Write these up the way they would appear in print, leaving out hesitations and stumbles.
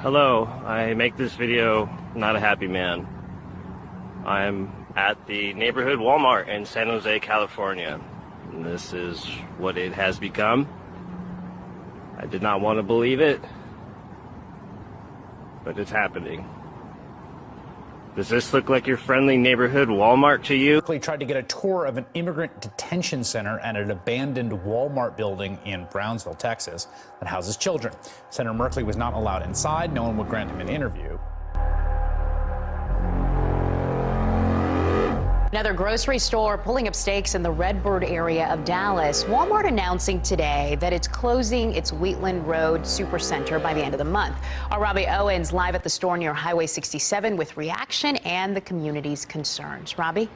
Hello, I make this video not a happy man. I'm at the neighborhood Walmart in San Jose, California. And this is what it has become. I did not want to believe it, but it's happening. Does this look like your friendly neighborhood Walmart to you? Tried to get a tour of an immigrant detention center at an abandoned Walmart building in Brownsville, Texas, that houses children. Senator Merkley was not allowed inside. No one would grant him an interview. Another grocery store pulling up stakes in the Redbird area of Dallas. Walmart announcing today that it's closing its Wheatland Road Supercenter by the end of the month. Our Robbie Owens live at the store near Highway 67 with reaction and the community's concerns. Robbie?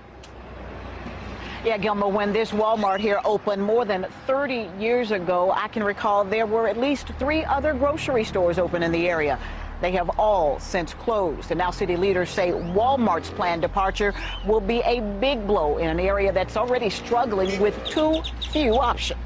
Yeah, Gilma, when this Walmart here opened more than 30 years ago, I can recall there were at least 3 other grocery stores open in the area. They have all since closed, and now city leaders say Walmart's planned departure will be a big blow in an area that's already struggling with too few options.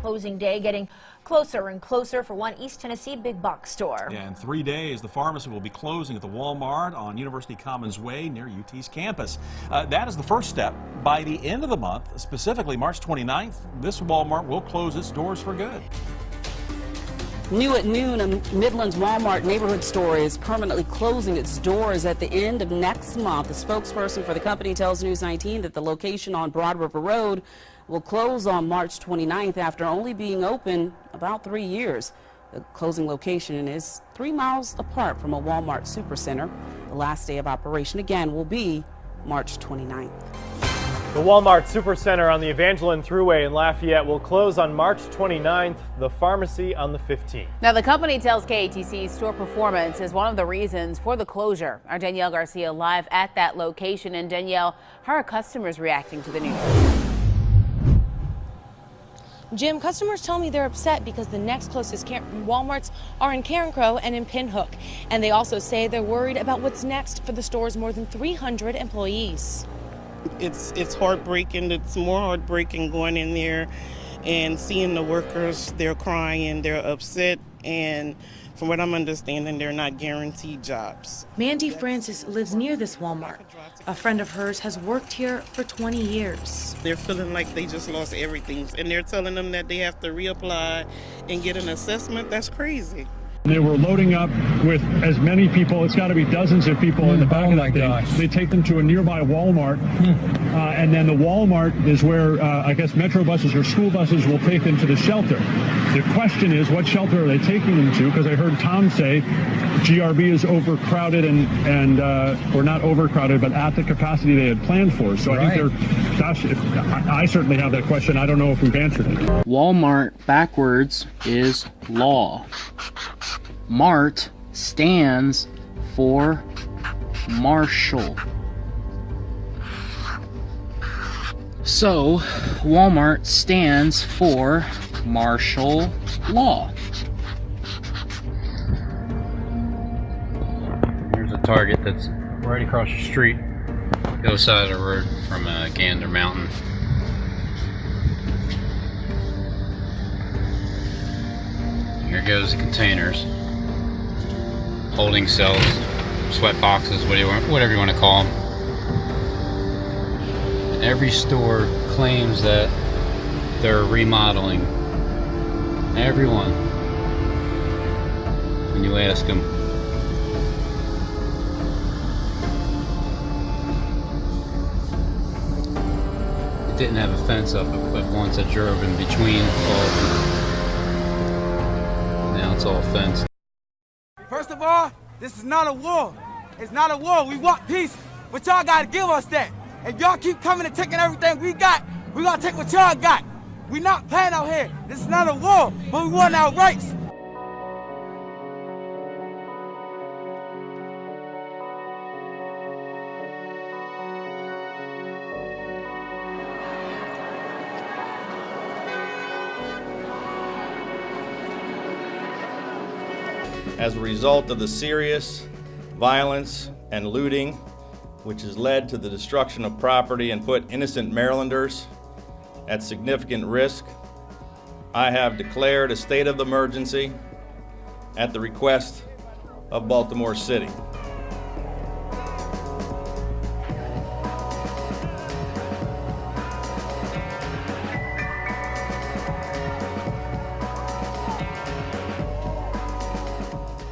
Closing day getting closer and closer for one East Tennessee big box store. Yeah, in 3 days, the pharmacy will be closing at the Walmart on University Commons Way near UT's campus. That is the first step. By the end of the month, specifically March 29th, this Walmart will close its doors for good. New at noon, a Midlands Walmart neighborhood store is permanently closing its doors at the end of next month. The spokesperson for the company tells News 19 that the location on Broad River Road will close on March 29th after only being open about 3 years. The closing location is 3 miles apart from a Walmart supercenter. The last day of operation again will be March 29th. The Walmart Supercenter on the Evangeline Thruway in Lafayette will close on March 29th, the pharmacy on the 15th. Now, the company tells KATC store performance is one of the reasons for the closure. Our Danielle Garcia live at that location. And Danielle, how are customers reacting to the news? Jim, customers tell me they're upset because the next closest Walmarts are in Carencro and in Pinhook. And they also say they're worried about what's next for the store's more than 300 employees. It's heartbreaking. It's more heartbreaking going in there and seeing the workers. They're crying, they're upset, and from what I'm understanding, they're not guaranteed jobs. Mandy Francis lives near this Walmart. A friend of hers has worked here for 20 years. They're feeling like they just lost everything, and they're telling them that they have to reapply and get an assessment. That's crazy. They were loading up with as many people, it's got to be dozens of people in the back of that thing. They take them to a nearby Walmart, and then the Walmart is where I guess metro buses or school buses will take them to the shelter. The question is, what shelter are they taking them to? Because I heard Tom say GRB is overcrowded and or not overcrowded, but at the capacity they had planned for. So I think I certainly have that question. I don't know if we've answered it. Walmart backwards is law. Mart stands for Marshall. So, Walmart stands for martial law. Here's a Target that's right across the street, the other side of the road from Gander Mountain. Here goes the containers. Holding cells, sweat boxes, whatever you want to call them. And every store claims that they're remodeling. Everyone. When you ask them. It didn't have a fence up, but once I drove in between all of them. Now it's all fenced. First of all, this is not a war. It's not a war. We want peace, but y'all gotta give us that. If y'all keep coming and taking everything we got, we gonna take what y'all got. We not playing out here. This is not a war, but we want our rights. As a result of the serious violence and looting, which has led to the destruction of property and put innocent Marylanders at significant risk, I have declared a state of emergency at the request of Baltimore City.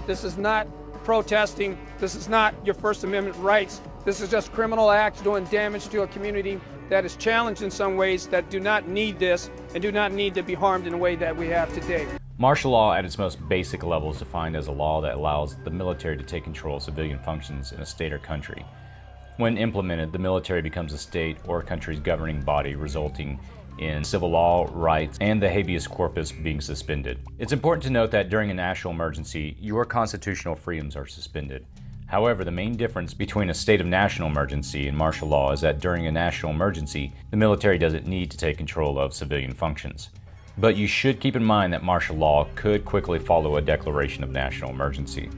This is not protesting. This is not your First Amendment rights. This is just criminal acts doing damage to a community that is challenged in some ways, that do not need this and do not need to be harmed in a way that we have today. Martial law at its most basic level is defined as a law that allows the military to take control of civilian functions in a state or country. When implemented, the military becomes a state or country's governing body, resulting in civil law, rights, and the habeas corpus being suspended. It's important to note that during a national emergency, your constitutional freedoms are suspended. However, the main difference between a state of national emergency and martial law is that during a national emergency, the military doesn't need to take control of civilian functions. But you should keep in mind that martial law could quickly follow a declaration of national emergency.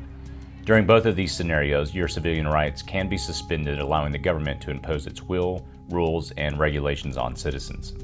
During both of these scenarios, your civilian rights can be suspended, allowing the government to impose its will, rules, and regulations on citizens.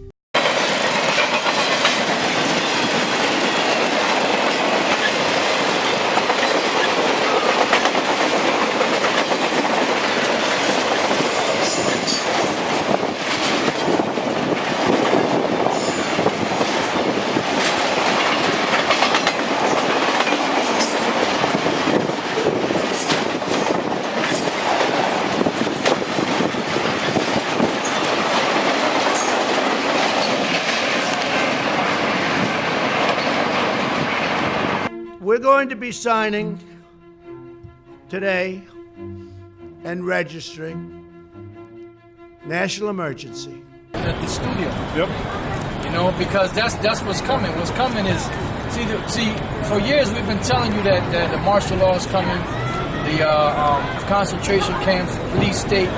We're going to be signing today and registering national emergency. At the studio. Yep. You know, because that's what's coming. What's coming is, see, for years we've been telling you that the martial law is coming, the concentration camps, police state,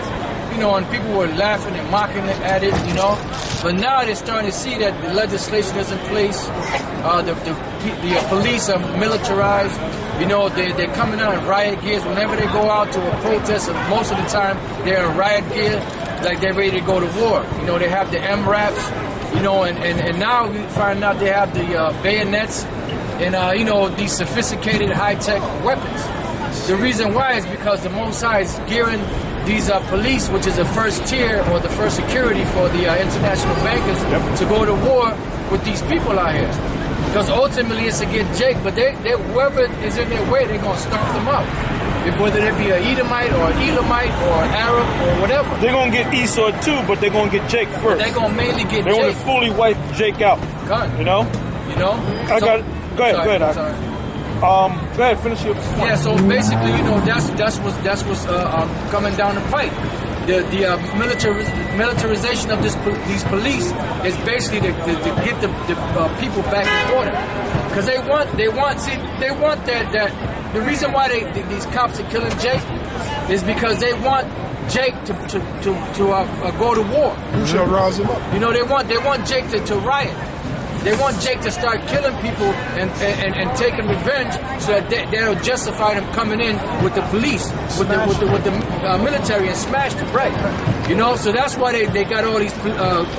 you know, and people were laughing and mocking at it, you know. But now they're starting to see that the legislation is in place. The police are militarized. You know, they're coming out in riot gears whenever they go out to a protest. And most of the time, they're in riot gear, like they're ready to go to war. You know, they have the MRAPs, you know, and now we find out they have the bayonets and, you know, these sophisticated high-tech weapons. The reason why is because the Mossad is gearing these police, which is the first tier or the first security for the international bankers, to go to war with these people out here. Because ultimately it's to get Jake, but whoever is in their way, they're going to stomp them out. Whether it be an Edomite or an Elamite or an Arab or whatever. They're going to get Esau too, but they're going to get Jake first. They're going to mainly get Jake. They want to fully wipe Jake out. Gun. You know? You know? Go ahead. Go ahead, finish your point. Yeah, so basically, you know, that's what's coming down the pipe. The militarization of these police is basically to get the people back in order, because they want that. The reason why these cops are killing Jake is because they want Jake to go to war. Who shall rouse him up? You know, they want Jake to riot. They want Jake to start killing people and taking revenge, so that they'll justify them coming in with the police, with the military, and smash them, right? You know, so that's why they got all these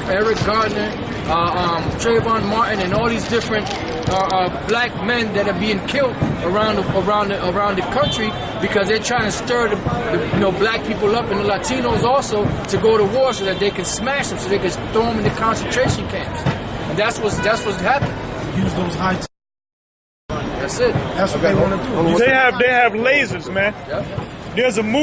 Eric Gardner, Trayvon Martin, and all these different black men that are being killed around the country, because they're trying to stir the black people up and the Latinos also to go to war, so that they can smash them, so they can throw them in the concentration camps. And that's what's happening. Use those high. That's it. That's what they want to do. They have lasers, man. Yep. There's a movie.